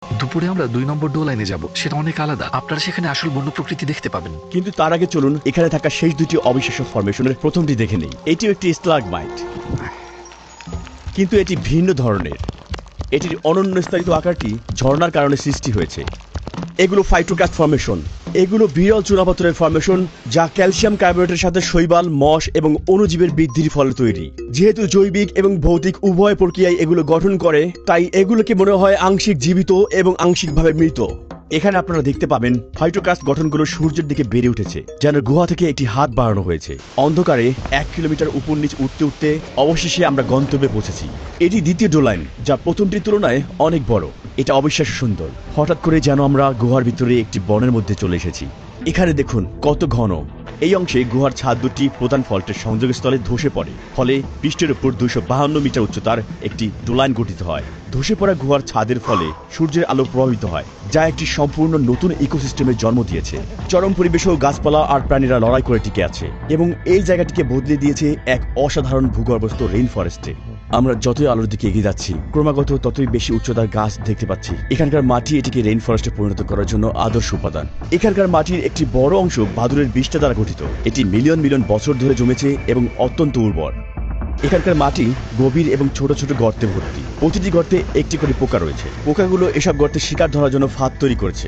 দুপুরে আমরা 2 নম্বর ডোলাইনে যাব, সেটা অনেক আলাদা। আপনারা সেখানে আসল বন্য প্রকৃতি দেখতে পাবেন। কিন্তু তার আগে চলুন এখানে থাকা শেষ দুটি অবিশ্বাস্য ফরমেশনের প্রথমটি দেখে নেই। এটিও একটি স্টালাগমাইট, কিন্তু এটি ভিন্ন ধরনের। এটির অনন্য স্তরিত আকারটি ঝর্ণার কারণে সৃষ্টি হয়েছে। এগুলো ফাইটোক্রাস্ট ফরমেশন। এগুলো বিরল চুনাপাথরের ফরমেশন, যা ক্যালসিয়াম কার্বোনেটের সাথে শৈবাল, মস এবং অণুজীবের বৃদ্ধির ফলে তৈরি। যেহেতু জৈবিক এবং ভৌতিক উভয় প্রক্রিয়ায় এগুলো গঠন করে, তাই এগুলোকে মনে হয় আংশিক জীবিত এবং আংশিকভাবে মৃত। এখানে আপনারা দেখতে পাবেন ফাইটোক্রাস্ট গঠনগুলো সূর্যের দিকে বেড়ে উঠেছে, যেন গুহা থেকে একটি হাত বাড়ানো হয়েছে। অন্ধকারে 1 কিলোমিটার উপর নিচ উঠতে উঠতে অবশেষে আমরা গন্তব্যে পৌঁছেছি। এটি দ্বিতীয় ডোলাইন, যা প্রথমটির তুলনায় অনেক বড়। এটা অবিশ্বাস্য সুন্দর। হঠাৎ করে যেন আমরা গুহার ভিতরে একটি বনের মধ্যে চলে এসেছি। এখানে দেখুন কত ঘন। এই অংশে গুহার ছাদ দুটি প্রধান ফল্টের সংযোগস্থলে ধসে পড়ে, ফলে পৃষ্ঠের উপর 252 মিটার উচ্চতার একটি ডোলাইন গঠিত হয়। ধসে পড়া গুহার ছাদের ফলে সূর্যের আলো প্রভাবিত হয়, যা একটি সম্পূর্ণ নতুন ইকোসিস্টেমের জন্ম দিয়েছে। চরম পরিবেশেও গাছপালা আর প্রাণীরা লড়াই করে টিকে আছে, এবং এই জায়গাটিকে বদলে দিয়েছে এক অসাধারণ ভূগর্ভস্থ রেইন ফরেস্টে। আমরা যতই আলোর দিকে এগিয়ে যাচ্ছি, ক্রমাগত ততই বেশি উচ্চতার গাছ দেখতে পাচ্ছি। এখানকার মাটি এটিকে রেইন ফরেস্টে পরিণত করার জন্য আদর্শ উপাদান। এখানকার মাটির একটি বড় অংশ বাদুড়ের বিষ্ঠা দ্বারা গঠিত। এটি মিলিয়ন মিলিয়ন বছর ধরে জমেছে এবং অত্যন্ত উর্বর। এখানকার মাটি গভীর এবং ছোট ছোট গর্তে ভর্তি। প্রতিটি গর্তে একটি করে পোকা রয়েছে। পোকাগুলো এসব গর্তে শিকার ধরার জন্য ফাঁদ তৈরি করছে।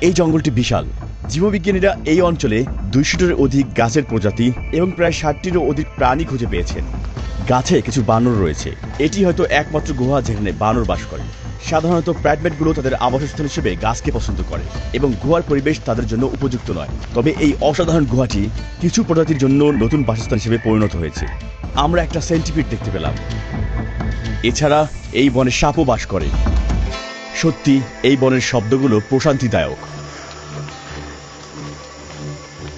এই জঙ্গলটি বিশাল। জীববিজ্ঞানীরা এই অঞ্চলে 200-টির অধিক গাছের প্রজাতি এবং প্রায় 60-টিরও অধিক প্রাণী খুঁজে পেয়েছেন। গাছে কিছু বানর রয়েছে। এটি হয়তো একমাত্র গুহা যেখানে বানর বাস করে। সাধারণত প্রাইমেটগুলো তাদের আবাসস্থল হিসেবে গাছকে পছন্দ করে, এবং গুহার পরিবেশ তাদের জন্য উপযুক্ত নয়। তবে এই অসাধারণ গুহাটি কিছু প্রজাতির জন্য নতুন বাসস্থান হিসেবে পরিণত হয়েছে। আমরা একটা সেন্টিপিড দেখতে পেলাম। এছাড়া এই বনে সাপও বাস করে। সত্যি এই বনের শব্দগুলো প্রশান্তিদায়ক।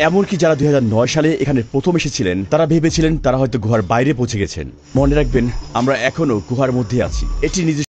এমনকি যারা 2009 সালে এখানে প্রথম এসেছিলেন, তারা ভেবেছিলেন তারা হয়তো গুহার বাইরে পৌঁছে গেছেন। মনে রাখবেন, আমরা এখনো গুহার মধ্যে আছি। এটি নিজস্ব